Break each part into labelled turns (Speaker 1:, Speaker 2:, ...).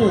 Speaker 1: Good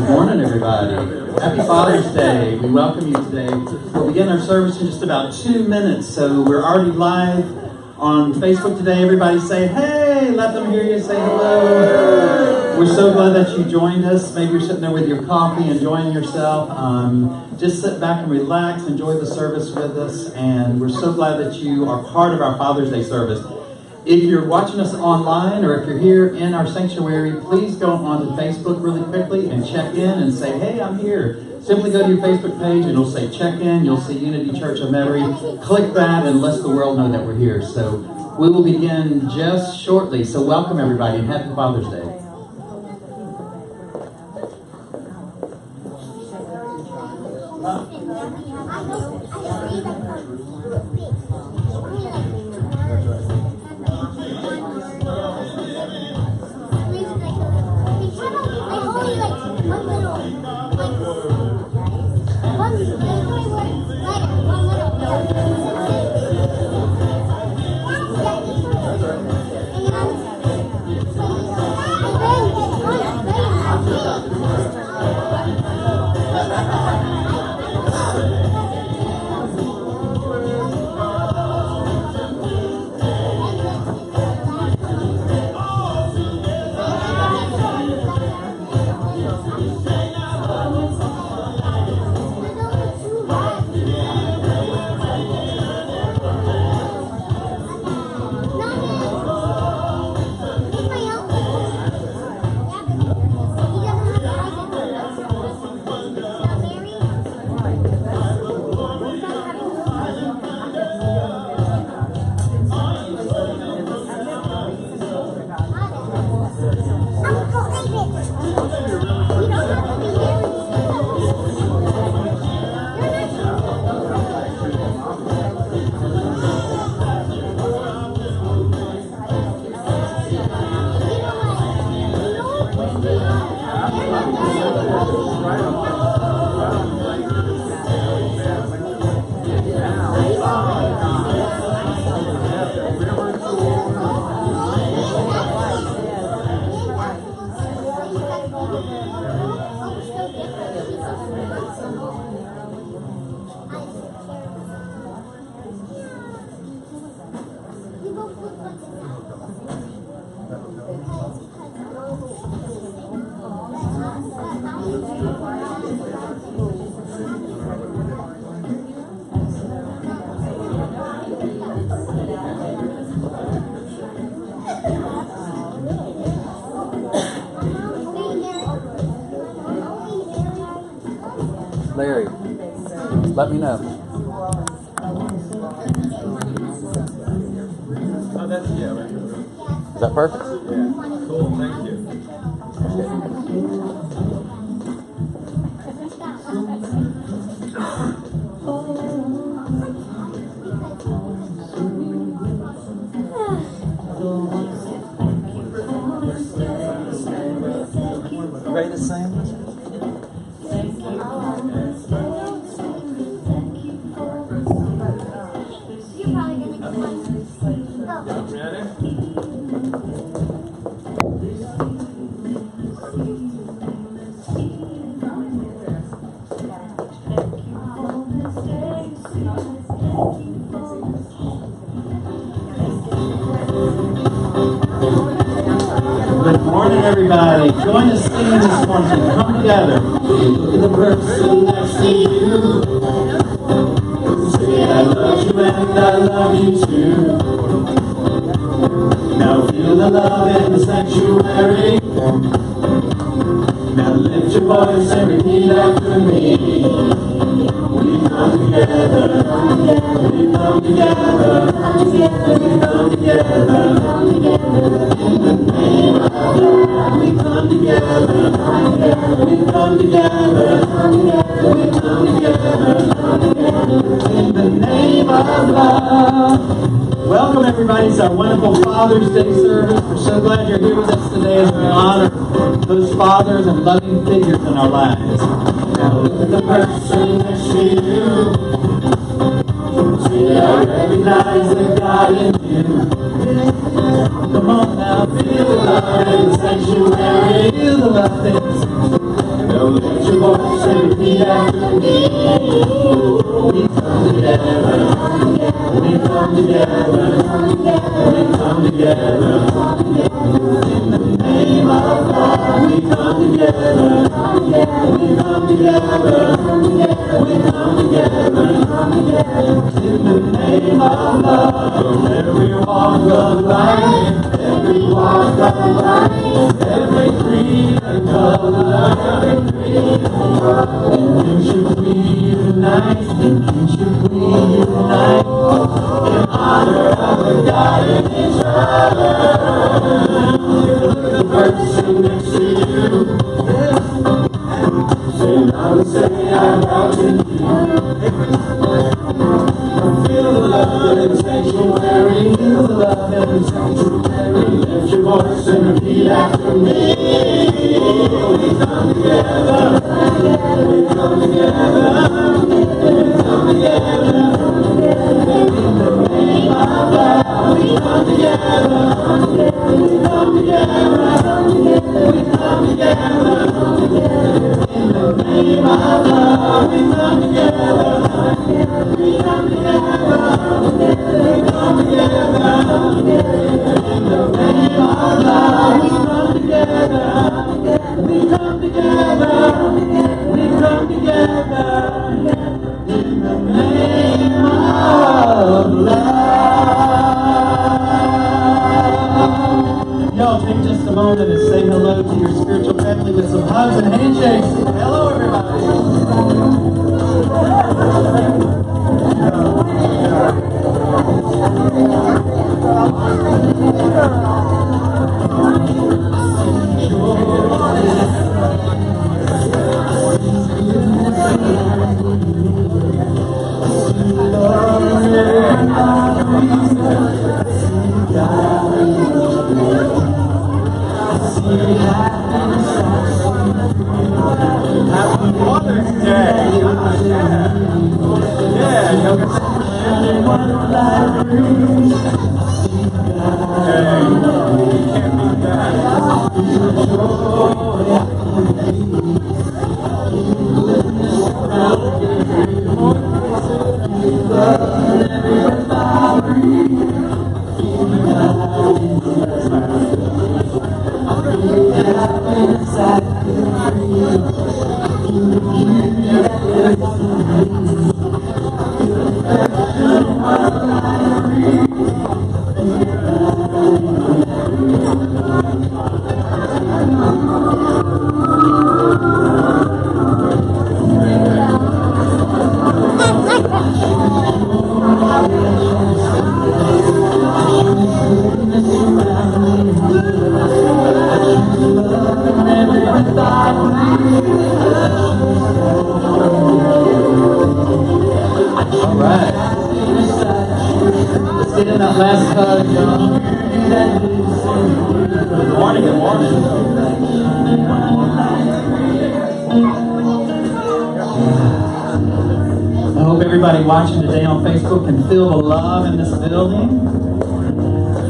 Speaker 1: morning, everybody. Happy Father's Day. We welcome you today. We'll begin our service in just about 2 minutes, so we're already live on Facebook today. Everybody say, hey, let them hear you say hello. We're so glad that you joined us. Maybe you're sitting there with your coffee, enjoying yourself. Just sit back and relax, enjoy the service with us, and we're so glad that you are part of our Father's Day service. If you're watching us online or if you're here in our sanctuary, please go onto Facebook really quickly and check in and say, hey, I'm here. Simply go to your Facebook page and it'll say check in. You'll see Unity Church of Metairie. Click that and let the world know that we're here. So we will begin just shortly. So welcome everybody and happy Father's Day. Larry, let me know.
Speaker 2: Oh, that's, yeah, right.
Speaker 1: Is that perfect?
Speaker 2: Yeah. Cool, thank you.
Speaker 1: Ready to sing? everybody. Join us singing this morning. Come together. Look at the person next to you. Say, I love you and I love you too. Now feel the love in the sanctuary. Now lift your voice and repeat after me. We come together. We come together. We come together. In the name of God. We come together. We come together. We come together. In the name of God. Welcome everybody to our wonderful Father's Day service. We're so glad you're here with us today as we honor those fathers and loving figures in our lives. Now look at the person next to you. See, I recognize the God in you. Come on now, feel the love in the sanctuary. Feel the love in the sanctuary. Now lift your voice and repeat after me. We come together. We come together. We come together. In the name of God, we come together. We come together. We come together. In the name of love, every walk of life, every walk of life, every creed and color, every creed and color. In you should we unite, in you should we unite, in honor of the God in each other. The person next to you, say, now say I'm out in you. Feel the love in the sanctuary, feel the love in the sanctuary. Lift your voice and repeat after me. We come together, we come together, we come together. In the name of God, we come together, we come together, we come together. In the name of God, we come together. We come together, we come together, in the name of God, we come together, we come together, we come together, in the name of love. Y'all take just a moment and say hello to your spiritual family with some hugs and handshakes. Hello, everybody. Happy Father's Day! Last hug, y'all. Good morning, good morning. I hope everybody watching today on Facebook can feel the love in this building.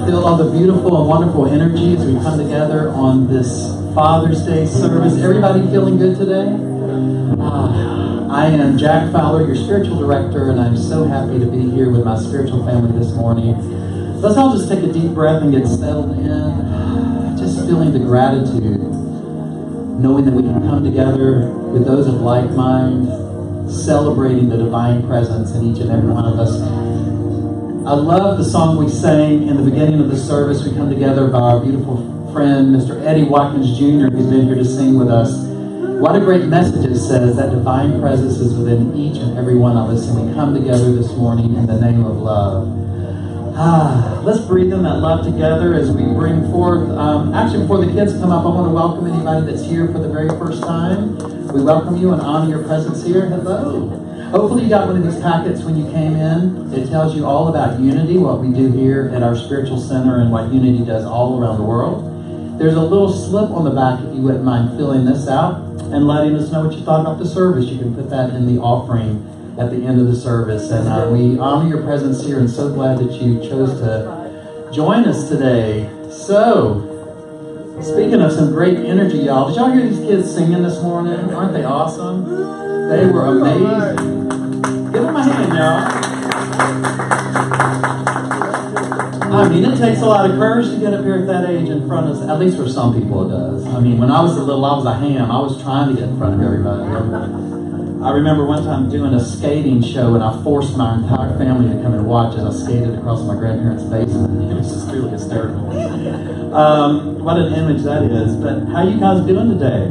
Speaker 1: Feel all the beautiful and wonderful energy as we come together on this Father's Day service. Everybody feeling good today? I am Jack Fowler, your spiritual director, and I'm so happy to be here with my spiritual family this morning. Let's all just take a deep breath and get settled in. Just feeling the gratitude, knowing that we can come together with those of like mind, celebrating the divine presence in each and every one of us. I love the song we sang in the beginning of the service. We come together by our beautiful friend, Mr. Eddie Watkins Jr., who's been here to sing with us. What a great message it says, that divine presence is within each and every one of us, and we come together this morning in the name of love. Let's breathe in that love together as we bring forth, actually before the kids come up, I want to welcome anybody that's here for the very first time. We welcome you and honor your presence here. Hello. Hopefully you got one of these packets when you came in. It tells you all about Unity, what we do here at our spiritual center and what Unity does all around the world. There's a little slip on the back if you wouldn't mind filling this out and letting us know what you thought about the service. You can put that in the offering at the end of the service. And we honor your presence here and so glad that you chose to join us today. So, speaking of some great energy, y'all, did y'all hear these kids singing this morning? Aren't they awesome? They were amazing. Give them a hand, y'all. I mean, it takes a lot of courage to get up here at that age in front of, at least for some people it does. I mean, when I was little, I was a ham. I was trying to get in front of everybody. I remember one time doing a skating show, and I forced my entire family to come and watch as I skated across my grandparents' basement. It was just really hysterical. What an image that is. But how you guys doing today?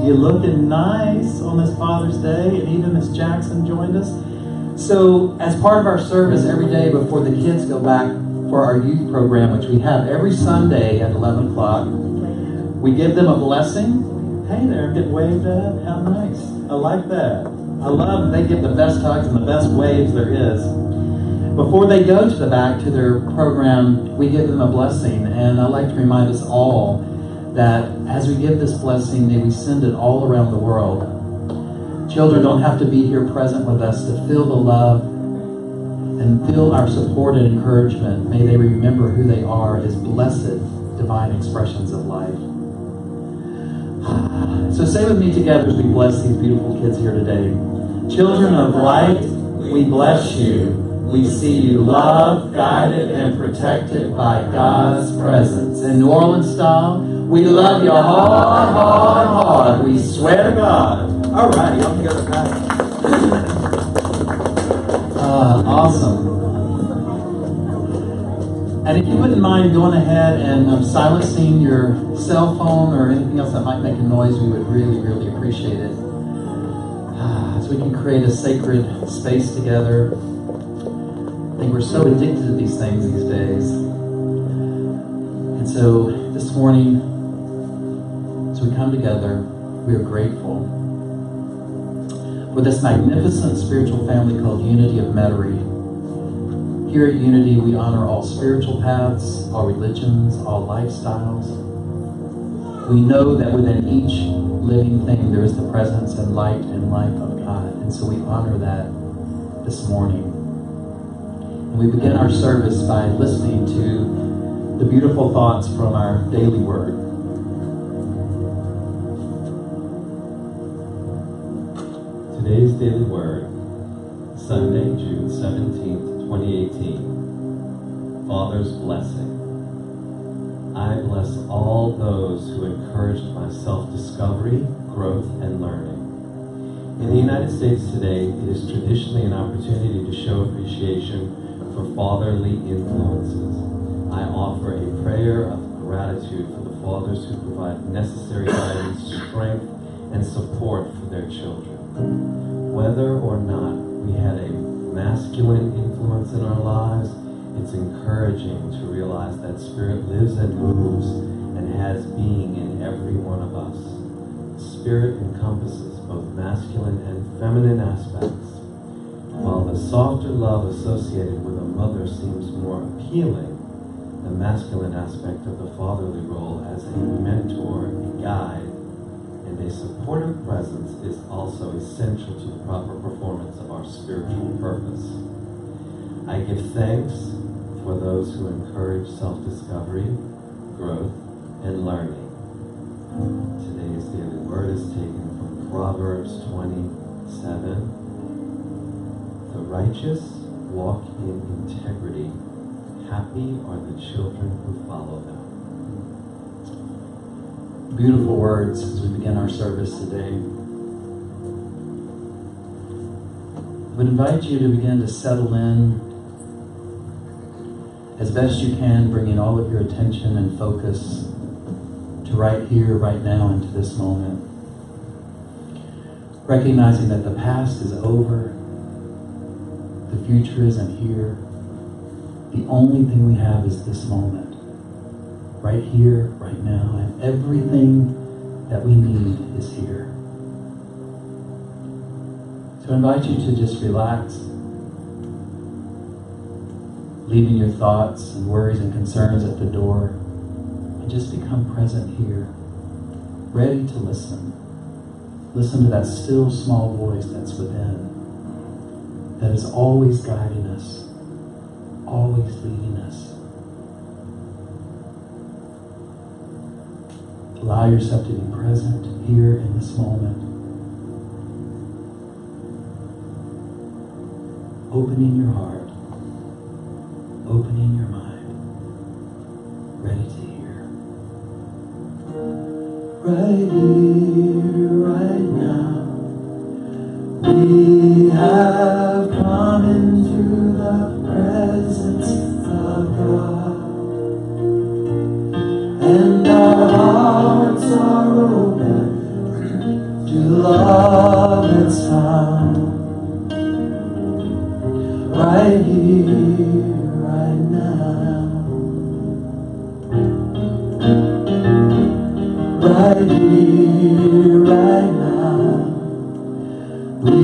Speaker 1: You looking nice on this Father's Day, and even Miss Jackson joined us. So, as part of our service every day before the kids go back for our youth program, which we have every Sunday at 11 o'clock, we give them a blessing. Hey there, get waved at. How nice. I like that. I love they give the best hugs and the best waves there is. Before they go to the back to their program, we give them a blessing. And I'd like to remind us all that as we give this blessing, may we send it all around the world. Children don't have to be here present with us to feel the love and feel our support and encouragement. May they remember who they are as blessed, divine expressions of life. So say with me together as we bless these beautiful kids here today. Children of light, we bless you. We see you loved, guided, and protected by God's presence. In New Orleans style, we love you hard, hard, hard. We swear to God. All right, y'all can go to the back. Awesome. And if you wouldn't mind going ahead and silencing your cell phone or anything else that might make a noise, we would really, really appreciate it. So we can create a sacred space together. I think we're so addicted to these things these days. And so this morning, as we come together, we are grateful for this magnificent spiritual family called Unity of Metairie. Here at Unity, we honor all spiritual paths, all religions, all lifestyles. We know that within each living thing there is the presence and light and life of God. And so we honor that this morning. And we begin our service by listening to the beautiful thoughts from our daily word.
Speaker 3: Today's daily word, Sunday, June 17th, 2018. Father's blessing. I bless all those who encouraged my self-discovery, growth, and learning. In the United States today, it is traditionally an opportunity to show appreciation for fatherly influences. I offer a prayer of gratitude for the fathers who provide necessary guidance, strength, and support for their children. Whether or not we had a masculine influence in our lives, it's encouraging to realize that Spirit lives and moves and has being in every one of us. Spirit encompasses both masculine and feminine aspects. While the softer love associated with a mother seems more appealing, the masculine aspect of the fatherly role as a mentor, a guide, and a supportive presence is also essential to the proper performance of our spiritual purpose. I give thanks for those who encourage self-discovery, growth, and learning. Today's daily word is taken from Proverbs 27. The righteous walk in integrity. happy are the children who follow them.
Speaker 1: Beautiful words as we begin our service today. I would invite you to begin to settle in as best you can, bringing all of your attention and focus to right here, right now, into this moment. Recognizing that the past is over, the future isn't here. The only thing we have is this moment, right here, right now, and everything that we need is here. So I invite you to just relax, leaving your thoughts and worries and concerns at the door, and just become present here, ready to listen. Listen to that still small voice that's within, that is always guiding us, always leading us. Allow yourself to be present here in this moment. Opening your heart, opening your mind, ready to hear. Right here, right now, we have come into the presence of God, and our hearts are open to the love that's found. Right here, right now. Right here, right now. We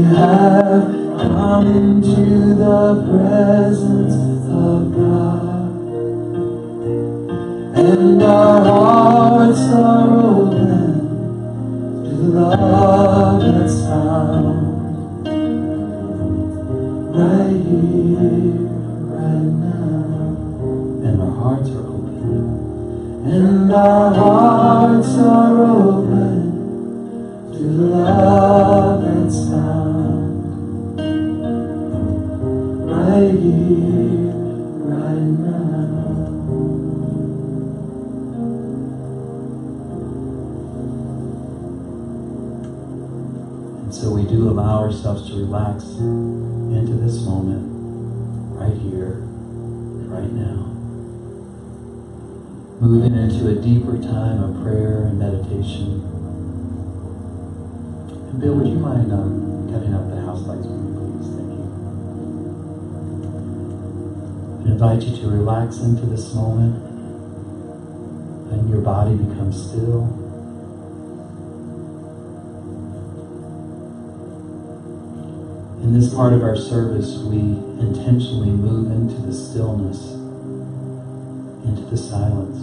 Speaker 1: have come into the presence of God, and our hearts are open to the love that's found. Right here, right now. And our hearts are open. And our hearts are open to the love that's found. Right here, right now. And so we do allow ourselves to relax into this moment, right here, right now. Moving into a deeper time of prayer and meditation. And Bill, would you mind cutting up the house lights for me, please? Thank you. I invite you to relax into this moment, and your body becomes still. In this part of our service, we intentionally move into the stillness, into the silence,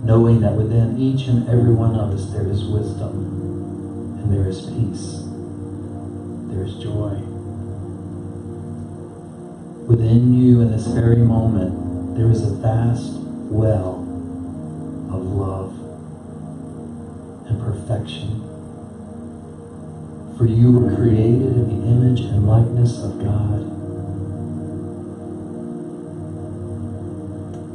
Speaker 1: knowing that within each and every one of us there is wisdom, and there is peace, there is joy. Within you in this very moment, there is a vast well of love and perfection. For you were created in the image and likeness of God.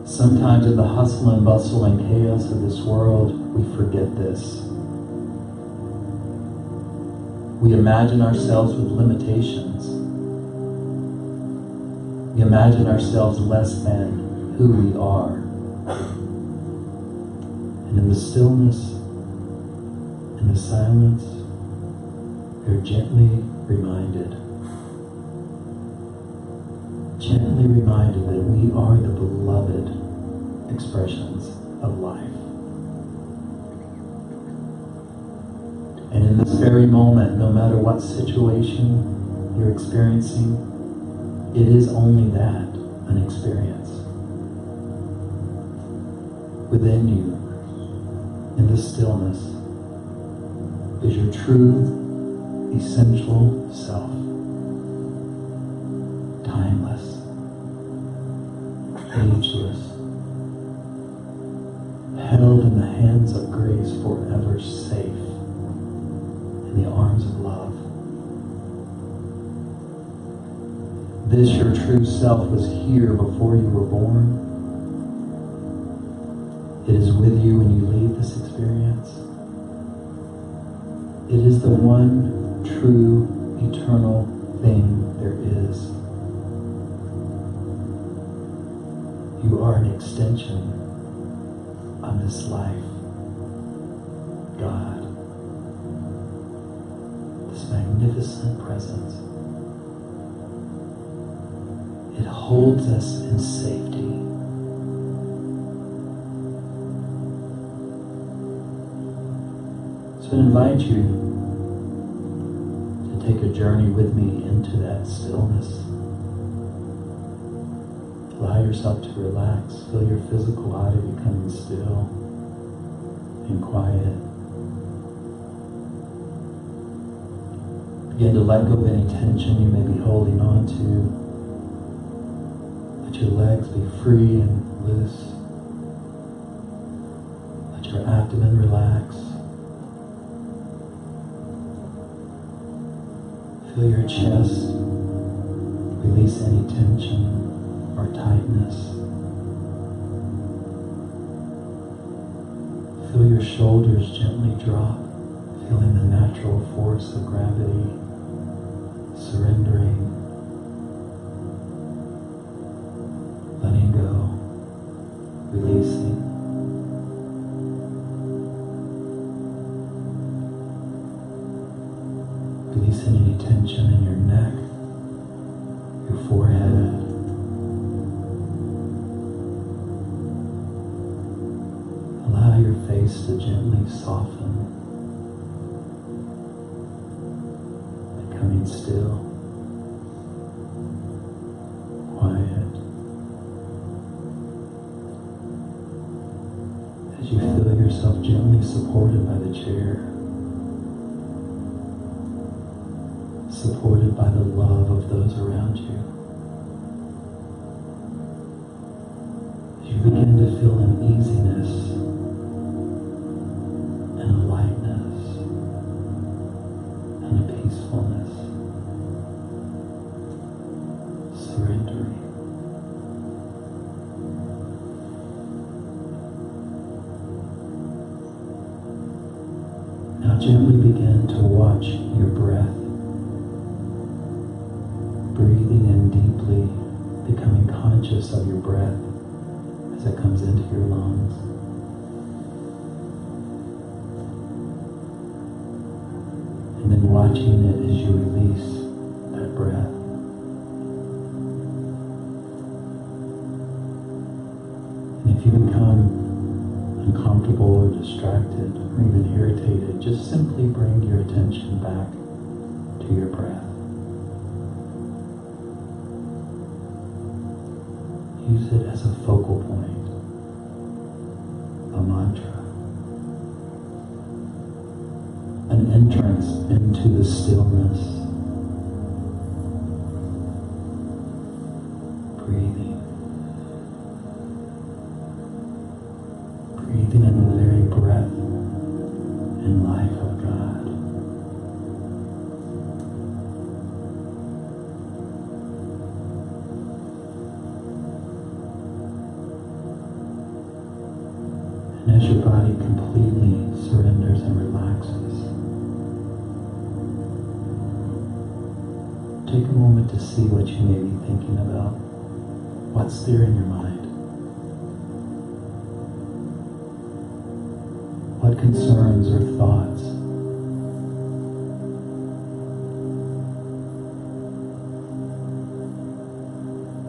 Speaker 1: Sometimes in the hustle and bustle and chaos of this world, we forget this. We imagine ourselves with limitations. We imagine ourselves less than who we are. And in the stillness, in the silence, we're gently reminded that we are the beloved expressions of life. And in this very moment, no matter what situation you're experiencing, it is only that, an experience. Within you, in the stillness, is your true, essential self. Timeless, ageless, held in the hands of grace, forever safe in the arms of love. This your true self was here before you were born. It is with you when you leave this experience. It is the one true, eternal thing there is. You are an extension of this life. God. This magnificent presence. It holds us in safety. So I invite you to take a journey with me into that stillness. Allow yourself to relax. Feel your physical body becoming still and quiet. Begin to let go of any tension you may be holding on to. Let your legs be free and loose. Let your abdomen relax. Feel your chest. Release any tension or tightness. Feel your shoulders gently drop, feeling the natural force of gravity, surrendering, letting go, releasing. Releasing any tension in your neck, your forehead. Allow your face to gently soften, becoming still, quiet. As you feel yourself gently supported by the chair, supported by the love of those around you. As you begin to feel an easiness and a lightness and a peacefulness, surrendering. Now gently begin to watch your breath. Breathing in deeply, becoming conscious of your breath as it comes into your lungs. And then watching it as you release that breath. And if you become uncomfortable or distracted or even irritated, just simply bring your attention back to your breath. Use it as a focal point, a mantra, an entrance into the stillness. Breathing. Breathing in the very breath and life of God. As your body completely surrenders and relaxes, take a moment to see what you may be thinking about. What's there in your mind? What concerns or thoughts?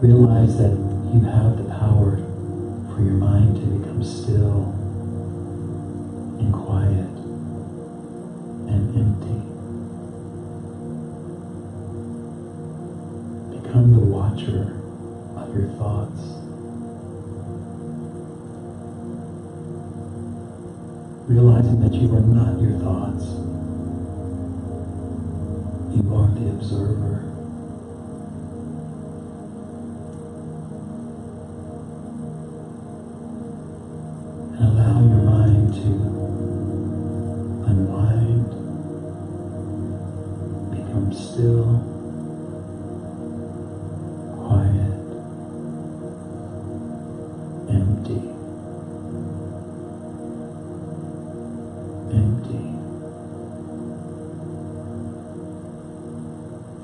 Speaker 1: Realize that you have the power for your mind to become still and quiet and empty. Become the watcher of your thoughts. Realizing that you are not your thoughts. You are the observer. And allow your mind to unwind, become still, quiet.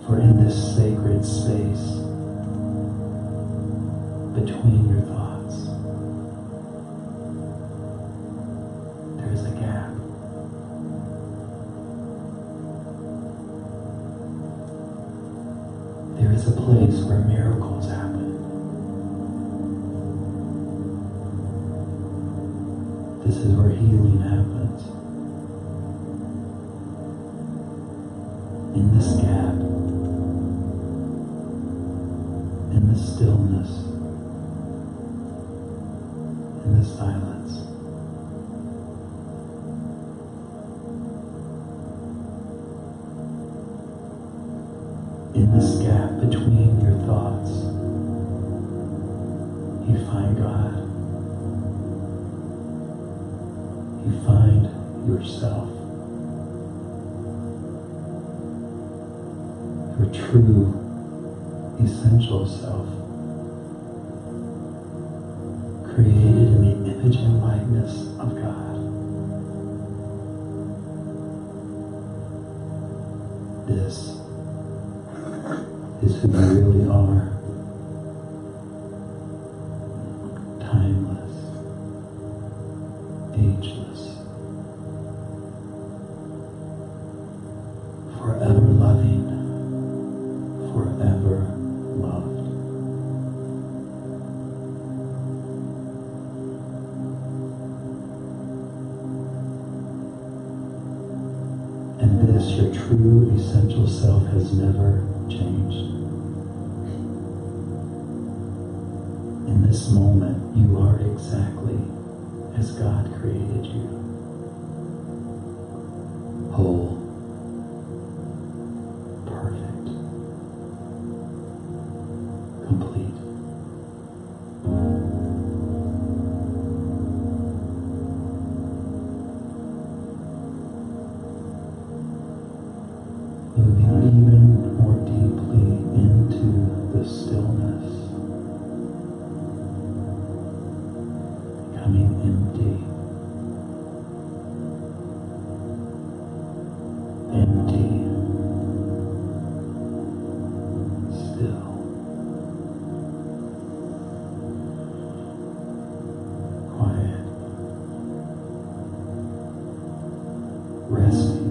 Speaker 1: For in this sacred space between your thoughts, there is a gap. There is a place where miracles happen. This is where healing happens. In this gap, in the stillness, in the silence. In this gap between your thoughts, you find God. You find yourself. Your true, essential self, created in the image and likeness of God. This is who you really are. Timeless, ageless, forever loving, forever loved. And this, your true essential self, has never changed. In this moment, you are exactly as God created you. Whole, perfect, complete. Moving even more deeply into the stillness, becoming empty, still, quiet, resting.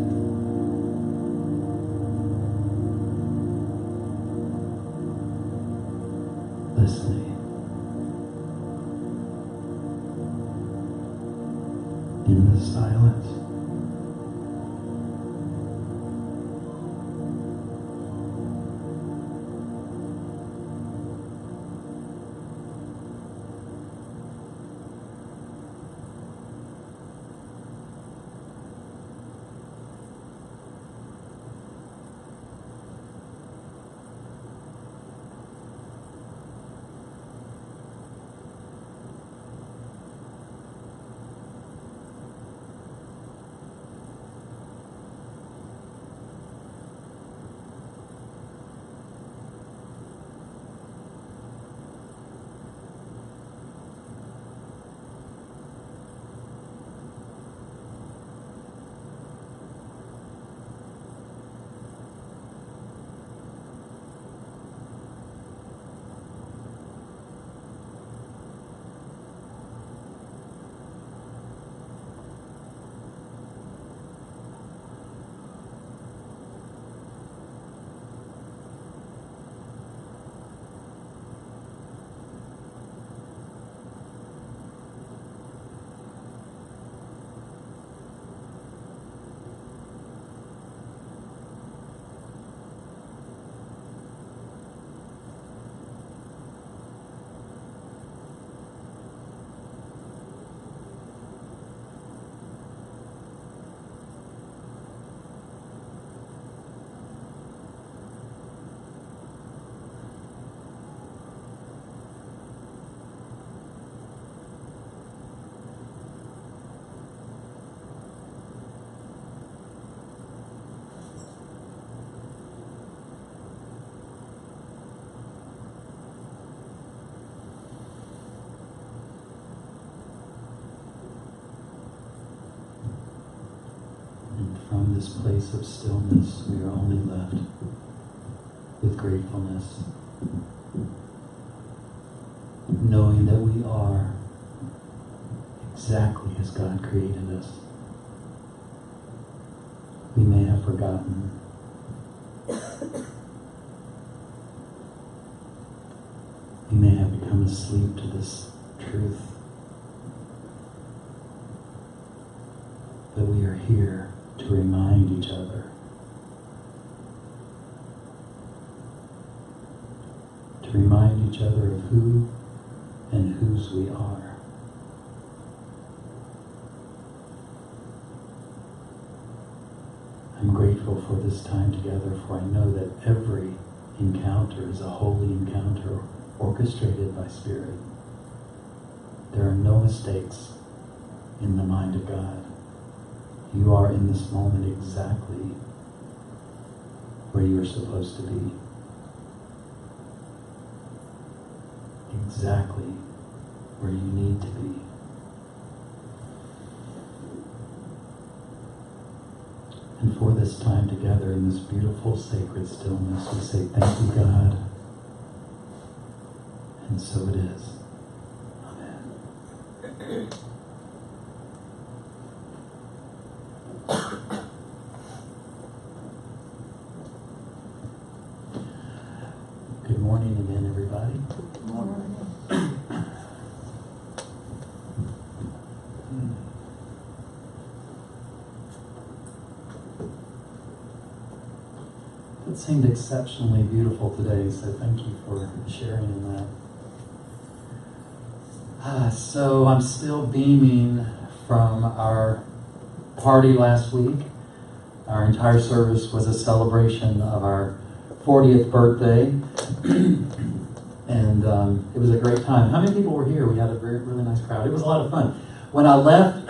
Speaker 1: Listening. In the silence. From this place of stillness, we are only left with gratefulness, knowing that we are exactly as God created us. We may have forgotten. We may have become asleep to this truth. But we are here to remind each other. To remind each other of who and whose we are. I'm grateful for this time together, for I know that every encounter is a holy encounter orchestrated by Spirit. There are no mistakes in the mind of God. You are in this moment exactly where you are supposed to be. Exactly where you need to be. And for this time together in this beautiful sacred stillness, we say thank you, God. And so it is. Amen. Good morning again, everybody.
Speaker 2: Good morning.
Speaker 1: It seemed exceptionally beautiful today, so thank you for sharing in that. So I'm still beaming from our party last week. Our entire service was a celebration of our 40th birthday, and it was a great time. How many people were here? We had a really nice crowd. It was a lot of fun. When I left,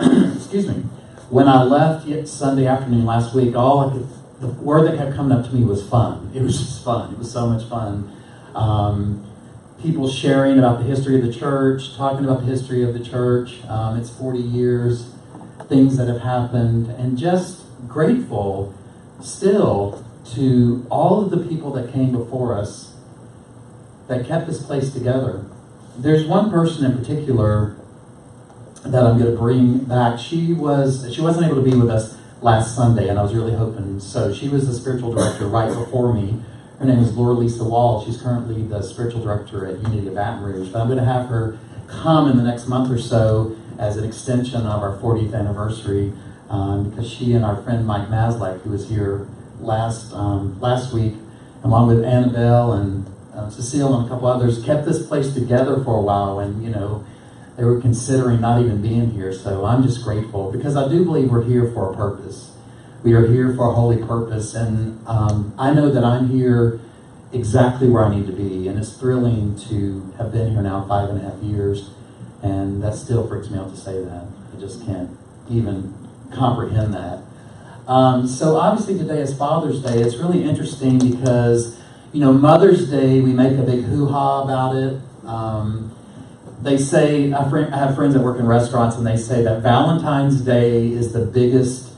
Speaker 1: when I left Sunday afternoon last week, the word that kept coming up to me was fun. It was just fun. It was so much fun. People sharing about the history of the church, talking about the history of the church. It's 40 years, things that have happened, and just grateful still to all of the people that came before us that kept this place together. There's one person in particular that I'm going to bring back. She wasn't able to be with us last Sunday, and I was really hoping so. She was the spiritual director right before me. Her name is Laura Lisa Wall. She's currently the spiritual director at Unity of Baton Rouge. But I'm going to have her come in the next month or so as an extension of our 40th anniversary, because she and our friend Mike Maslak, who was here last week, along with Annabelle and Cecile and a couple others, kept this place together for a while, and they were considering not even being here. So I'm just grateful, because I do believe we're here for a purpose. We are here for a holy purpose, and I know that I'm here exactly where I need to be, and it's thrilling to have been here now 5.5 years, and that still freaks me out to say that. I just can't even comprehend that. So obviously today is Father's Day. It's really interesting because, Mother's Day, we make a big hoo-ha about it. They say, I have friends that work in restaurants, and they say that Valentine's Day is the biggest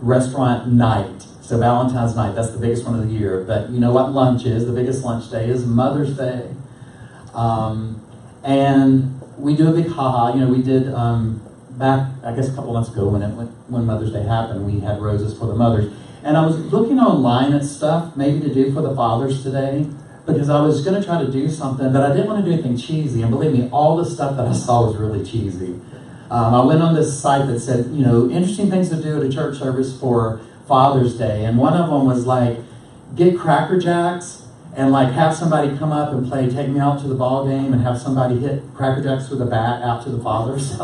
Speaker 1: restaurant night. So Valentine's night, that's the biggest one of the year. But you know what lunch is? The biggest lunch day is Mother's Day. And we do a big ha-ha. We did back, I guess a couple months ago when Mother's Day happened, we had roses for the mothers. And I was looking online at stuff maybe to do for the fathers today, because I was going to try to do something, but I didn't want to do anything cheesy. And believe me, all the stuff that I saw was really cheesy. I went on this site that said, interesting things to do at a church service for Father's Day. And one of them was like, get Cracker Jacks and like have somebody come up and play Take Me Out to the Ball Game, and have somebody hit Cracker Jacks with a bat out to the fathers.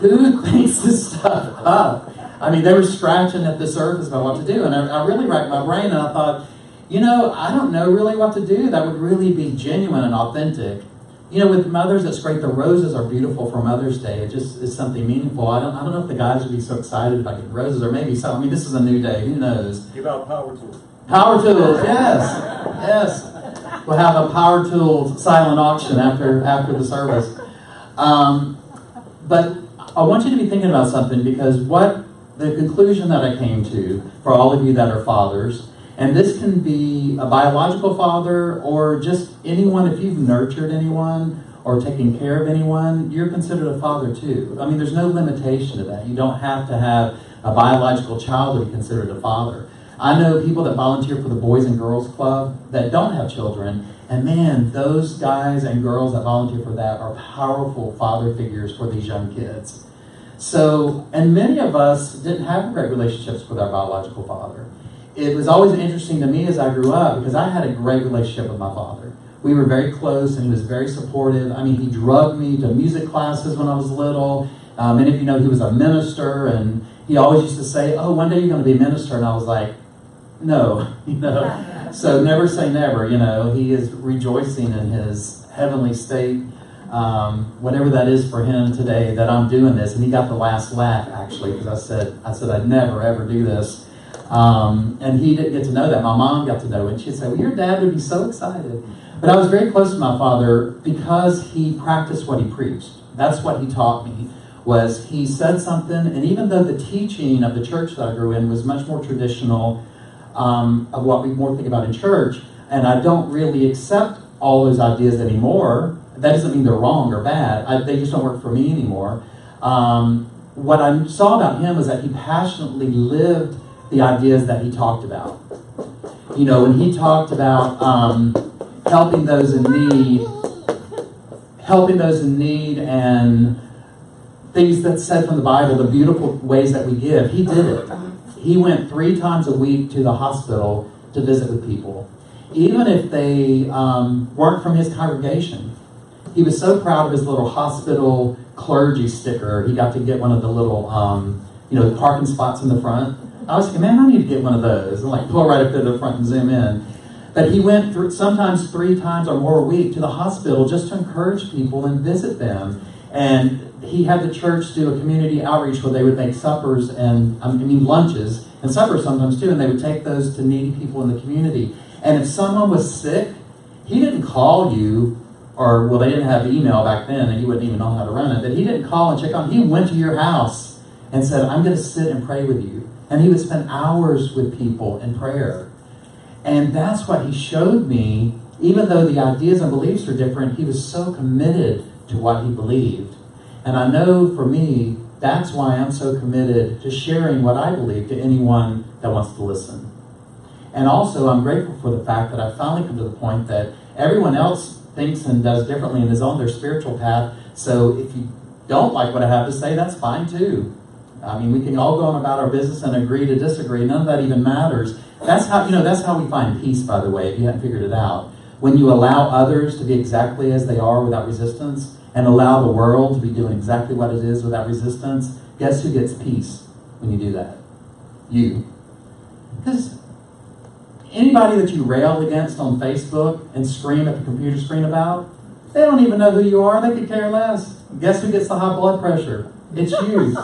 Speaker 1: Who thinks this stuff up? I mean, they were scratching at the surface about what to do. And I really racked my brain, and I thought, I don't know really what to do that would really be genuine and authentic. With mothers, it's great. The roses are beautiful for Mother's Day. It just is something meaningful. I don't know if the guys would be so excited about getting roses, or maybe so. I mean, this is a new day. Who knows?
Speaker 2: Give out power tools.
Speaker 1: Power tools, yes. We'll have a power tools silent auction after the service. But I want you to be thinking about something, because what the conclusion that I came to for all of you that are fathers, And this can be a biological father or just anyone. If you've nurtured anyone or taken care of anyone, you're considered a father too. I mean, there's no limitation to that. You don't have to have a biological child to be considered a father. I know people that volunteer for the Boys and Girls Club that don't have children, and man, those guys and girls that volunteer for that are powerful father figures for these young kids. So, and many of us didn't have great relationships with our biological father. It was always interesting to me as I grew up because I had a great relationship with my father. We were very close and he was very supportive. I mean, he drugged me to music classes when I was little. Many of you know he was a minister, and he always used to say, "Oh, one day you're going to be a minister." And I was like, no, So never say never, He is rejoicing in his heavenly state, whatever that is for him today that I'm doing this. And he got the last laugh, actually, because I said I'd never, ever do this. And he didn't get to know that. My mom got to know it. She'd say, "Well, your dad would be so excited." But I was very close to my father because he practiced what he preached. That's what he taught me, was he said something, and even though the teaching of the church that I grew in was much more traditional, of what we more think about in church, and I don't really accept all those ideas anymore. That doesn't mean they're wrong or bad. They just don't work for me anymore. What I saw about him was that he passionately lived the ideas that he talked about. When he talked about helping those in need and things that said from the Bible, the beautiful ways that we give, he did it. He went 3 times a week to the hospital to visit with people, even if they weren't from his congregation. He was so proud of his little hospital clergy sticker. He got to get one of the little, parking spots in the front. I was thinking, man, I need to get one of those, and pull right up to the front and zoom in. But he went sometimes 3 times or more a week to the hospital just to encourage people and visit them. And he had the church do a community outreach where they would make suppers and, lunches and suppers sometimes too, and they would take those to needy people in the community. And if someone was sick, he didn't call you, or, they didn't have email back then, and he wouldn't even know how to run it, but he didn't call and check on. He went to your house and said, "I'm going to sit and pray with you." And he would spend hours with people in prayer. And that's what he showed me. Even though the ideas and beliefs were different, he was so committed to what he believed. And I know for me, that's why I'm so committed to sharing what I believe to anyone that wants to listen. And also, I'm grateful for the fact that I've finally come to the point that everyone else thinks and does differently and is on their spiritual path. So if you don't like what I have to say, that's fine too. We can all go on about our business and agree to disagree. None of that even matters. That's how we find peace, by the way, if you haven't figured it out. When you allow others to be exactly as they are without resistance, and allow the world to be doing exactly what it is without resistance, guess who gets peace when you do that? You. Because anybody that you rail against on Facebook and scream at the computer screen about, they don't even know who you are. They could care less. Guess who gets the high blood pressure? It's you.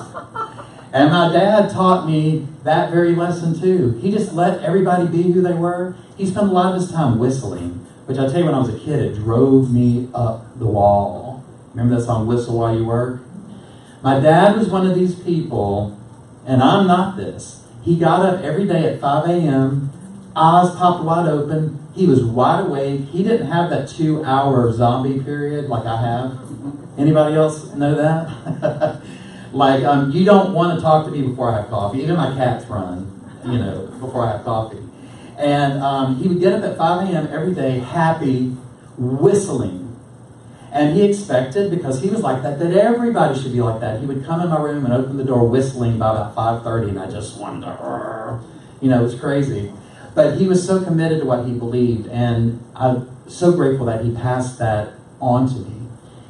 Speaker 1: And my dad taught me that very lesson too. He just let everybody be who they were. He spent a lot of his time whistling, which I tell you, when I was a kid, it drove me up the wall. Remember that song, "Whistle While You Work"? My dad was one of these people, and I'm not this. He got up every day at 5 a.m., eyes popped wide open. He was wide awake. He didn't have that 2-hour zombie period like I have. Anybody else know that? You don't want to talk to me before I have coffee. Even my cats run, before I have coffee. And he would get up at 5 a.m. every day, happy, whistling. And he expected, because he was like that everybody should be like that. He would come in my room and open the door whistling by about 5:30, and I just wanted to, it was crazy. But he was so committed to what he believed, and I'm so grateful that he passed that on to me.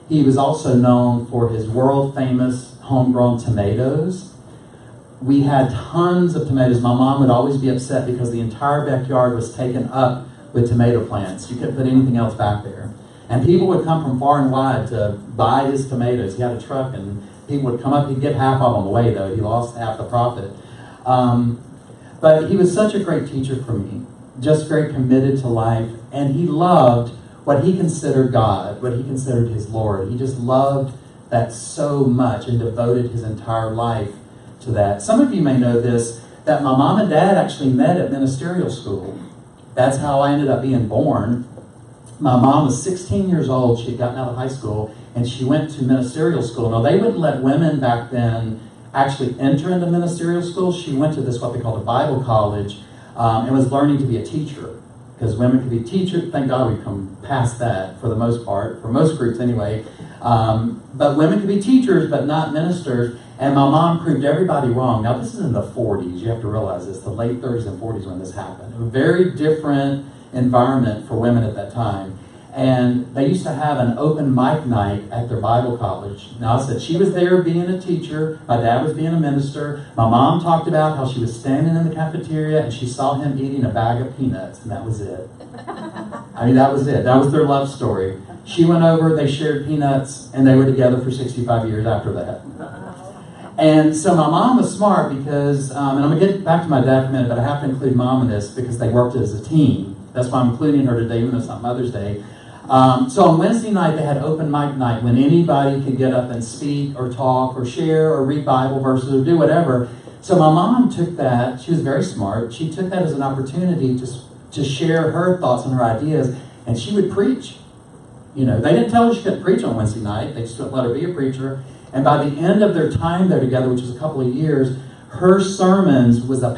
Speaker 1: He was also known for his world-famous homegrown tomatoes. We had tons of tomatoes. My mom would always be upset because the entire backyard was taken up with tomato plants. You couldn't put anything else back there. And people would come from far and wide to buy his tomatoes. He had a truck, and people would come up. He'd get half of them away, though. He lost half the profit. But he was such a great teacher for me, just very committed to life. And he loved what he considered God, what he considered his Lord. He just loved that so much and devoted his entire life to that. Some of you may know this, that my mom and dad actually met at ministerial school. That's how I ended up being born. My mom was 16 years old. She had gotten out of high school, and she went to ministerial school. Now, they wouldn't let women back then actually enter into ministerial school. She went to this, what they called a Bible college, and was learning to be a teacher. Because women could be teachers. Thank God we've come past that for the most part, for most groups anyway. But women could be teachers, but not ministers. And my mom proved everybody wrong. Now, this is in the 40s. You have to realize this, the late 30s and 40s when this happened. A very different environment for women at that time. And they used to have an open mic night at their Bible college. Now, I said she was there being a teacher. My dad was being a minister. My mom talked about how she was standing in the cafeteria and she saw him eating a bag of peanuts, and that was it. I mean, that was it. That was their love story. She went over, they shared peanuts, and they were together for 65 years after that. And so my mom was smart because, and I'm going to get back to my dad in a minute, but I have to include mom in this because they worked as a team. That's why I'm including her today, even though it's not Mother's Day. So on Wednesday night, they had open mic night when anybody could get up and speak or talk or share or read Bible verses or do whatever. So my mom took that. She was very smart. She took that as an opportunity to share her thoughts and her ideas, and she would preach. You know, they didn't tell her she couldn't preach on Wednesday night. They just wouldn't let her be a preacher. And by the end of their time there together, which was a couple of years, her sermons was a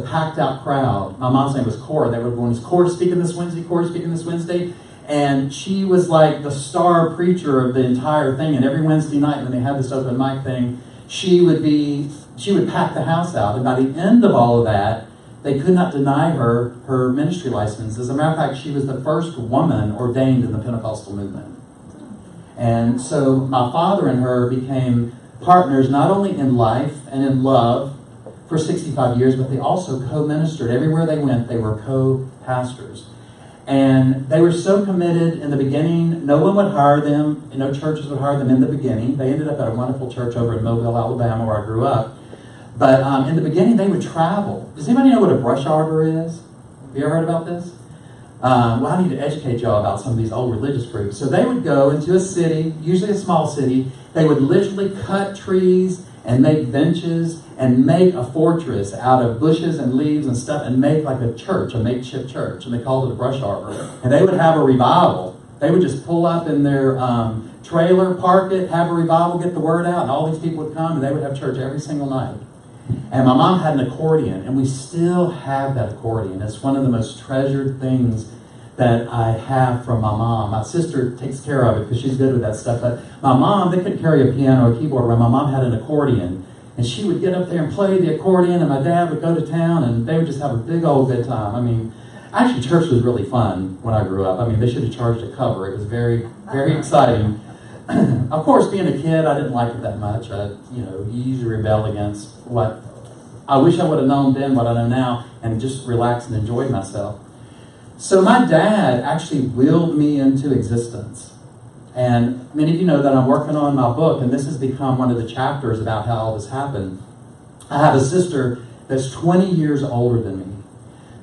Speaker 1: packed out crowd. My mom's name was Cora. They were going, is Cora speaking this Wednesday? Cora speaking this Wednesday? And she was like the star preacher of the entire thing. And every Wednesday night when they had this open mic thing, she would pack the house out. And by the end of all of that, they could not deny her her ministry license. As a matter of fact, she was the first woman ordained in the Pentecostal movement. And so my father and her became partners not only in life and in love for 65 years, but they also co-ministered. Everywhere they went, they were co-pastors. And they were so committed in the beginning, no one would hire them, no churches would hire them in the beginning. They ended up at a wonderful church over in Mobile, Alabama, where I grew up. But in the beginning, they would travel. Does anybody know what a brush arbor is? Have you ever heard about this? Well, I need to educate y'all about some of these old religious groups. So they would go into a city, usually a small city. They would literally cut trees and make benches and make a fortress out of bushes and leaves and stuff and make like a church, a makeshift church. And they called it a brush arbor. And they would have a revival. They would just pull up in their trailer, park it, have a revival, get the word out, and all these people would come and they would have church every single night. And my mom had an accordion, and we still have that accordion. It's one of the most treasured things that I have from my mom. My sister takes care of it because she's good with that stuff. But my mom, they couldn't carry a piano or a keyboard around. My mom had an accordion, and she would get up there and play the accordion, and my dad would go to town, and they would just have a big old good time. I mean, actually, church was really fun when I grew up. I mean, they should have charged a cover. It was very, very exciting. Of course, being a kid, I didn't like it that much. You usually rebel against what I wish I would have known then, what I know now, and just relax and enjoy myself. So my dad actually willed me into existence. And many of you know that I'm working on my book, and this has become one of the chapters about how all this happened. I have a sister that's 20 years older than me.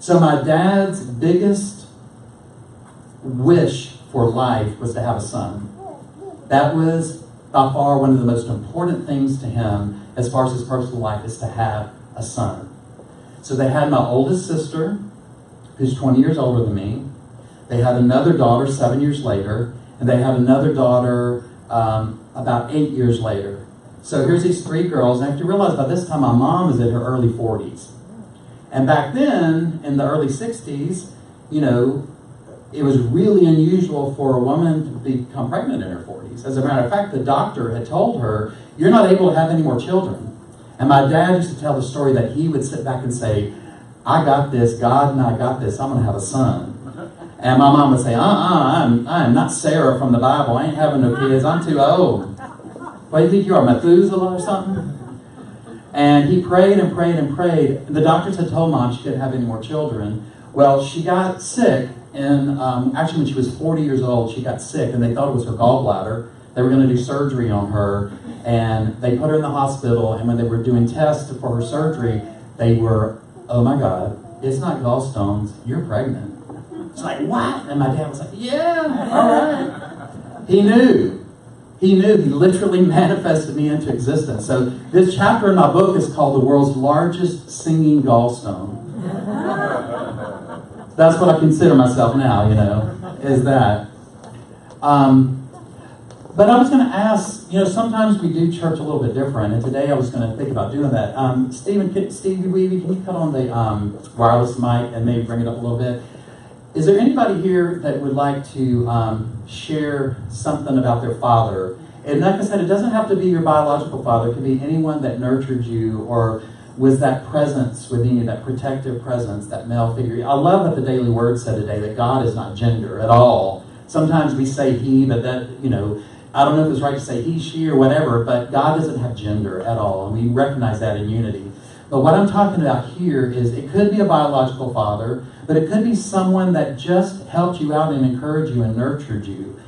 Speaker 1: So my dad's biggest wish for life was to have a son. That was by far one of the most important things to him as far as his personal life, is to have a son. So they had my oldest sister, who's 20 years older than me. They had another daughter 7 years later, and they had another daughter about 8 years later. So here's these three girls, and I have to realize by this time my mom is in her early 40s. And back then, in the early 60s, it was really unusual for a woman to become pregnant in her 40s. As a matter of fact, the doctor had told her, you're not able to have any more children. And my dad used to tell the story that he would sit back and say, I got this, God and I got this, I'm going to have a son. And my mom would say, I am not Sarah from the Bible, I ain't having no kids, I'm too old. What do you think you are, Methuselah or something? And he prayed and prayed and prayed. The doctors had told Mom she couldn't have any more children. Well, she got sick, and actually when she was 40 years old, she got sick, and they thought it was her gallbladder. They were going to do surgery on her, and they put her in the hospital, and when they were doing tests for her surgery, they were, oh my God, it's not gallstones, you're pregnant. It's like, what? And my dad was like, yeah, all right. He knew. He knew. He literally manifested me into existence. So this chapter in my book is called The World's Largest Singing Gallstone. That's what I consider myself now, is that. But I was going to ask, sometimes we do church a little bit different, and today I was going to think about doing that. Stevie Weavy, can you cut on the wireless mic and maybe bring it up a little bit? Is there anybody here that would like to share something about their father? And like I said, it doesn't have to be your biological father. It could be anyone that nurtured you or was that presence within you, that protective presence, that male figure. I love that the Daily Word said today that God is not gender at all. Sometimes we say he, but that, I don't know if it's right to say he, she, or whatever, but God doesn't have gender at all, and we recognize that in unity. But what I'm talking about here is it could be a biological father, but it could be someone that just helped you out and encouraged you and nurtured you.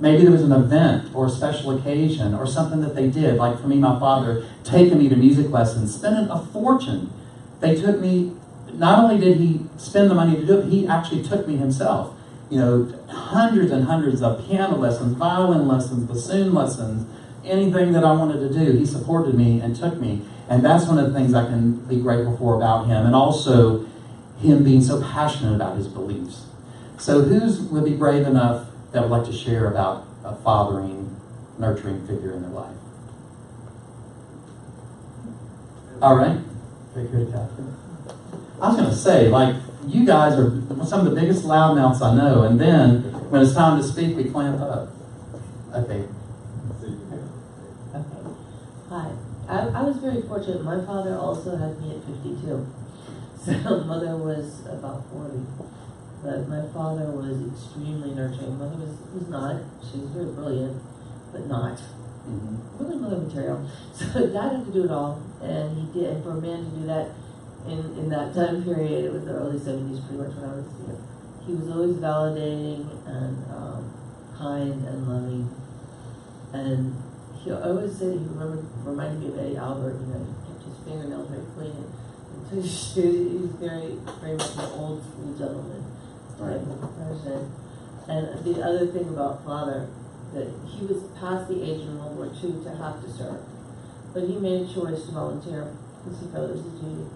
Speaker 1: Maybe there was an event or a special occasion or something that they did. Like for me, my father taking me to music lessons, spending a fortune. They took me, not only did he spend the money to do it, he actually took me himself. Hundreds and hundreds of piano lessons, violin lessons, bassoon lessons, anything that I wanted to do, he supported me and took me. And that's one of the things I can be grateful for about him. And also him being so passionate about his beliefs. So would be brave enough that would like to share about a fathering, nurturing figure in their life? All right. Right here to Catherine. I was going to say, you guys are some of the biggest loudmouths I know, and then when it's time to speak, we clamp up. Okay.
Speaker 4: Hi. I was very fortunate. My father also had me at 52. So mother was about 40. But my father was extremely nurturing. Mother was not. She was very brilliant, but not. Really mother material. So dad had to do it all, and he did. And for a man to do that in that time period, it was the early 70s pretty much when I was here. He was always validating and kind and loving. And he always said, he reminded me of Eddie Albert, he kept his fingernails very clean. And he was very, very much an old school gentleman type of person. And the other thing about father, that he was past the age in World War II to have to serve. But he made a choice to volunteer because he felt it was a duty.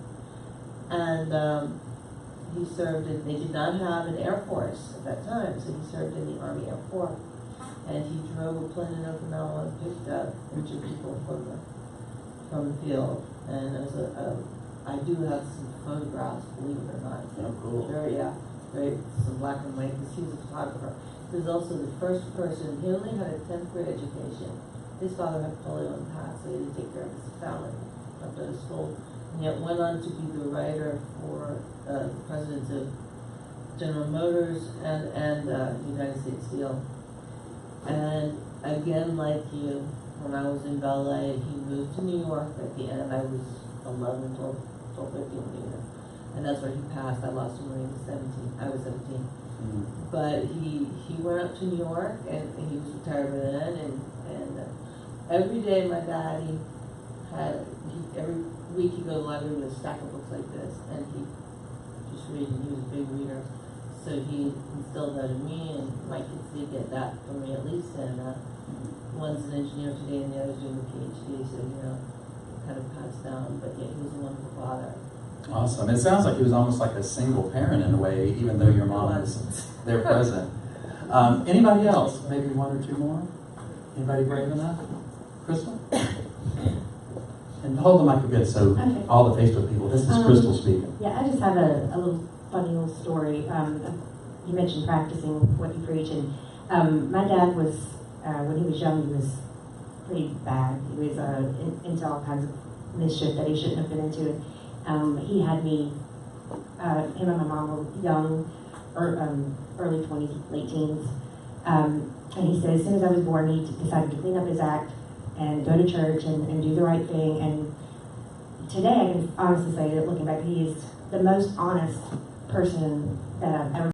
Speaker 4: And he served in, they did not have an Air Force at that time, so he served in the Army Air Force. And he drove a plane in Okinawa and picked up injured people from the field. And as I do have some photographs, believe it or not.
Speaker 1: Oh, cool.
Speaker 4: Very some black and white, because he was a photographer. He was also the first person, he only had a 10th grade education. His father had polio and passed, so he had to take care of his family, dropped out of school. And yet went on to be the writer for the presidents of General Motors and United States Steel. And again, like you, when I was in ballet, he moved to New York at the end. I was 11, 12, 15 years. And that's where he passed. I lost him when he was 17. I was 17. Mm-hmm. But he went up to New York, and he was retired by then. And every day my daddy every week he'd go to the library with a stack of books like this, and he'd just read, and he was a big reader. So he instilled that in me, and my kids did get that from me at least. And one's an engineer today, and the other's doing a PhD. So kind of passed down. But yeah, he was a wonderful father.
Speaker 1: Awesome. It sounds like he was almost like a single parent in a way, even though your mom was there present. Anybody else? Maybe one or two more? Anybody brave enough? Crystal? And hold the mic a bit so okay. All the Facebook people, this is Crystal speaking.
Speaker 5: Yeah, I just have a funny little story. You mentioned practicing what you preach, and my dad was, when he was young, he was pretty bad. He was into all kinds of mischief that he shouldn't have been into. He had me, him and my mom were young, early 20s, late teens. And he said as soon as I was born, he decided to clean up his act and go to church and do the right thing. And today I can honestly say that looking back, he is the most honest person that I've ever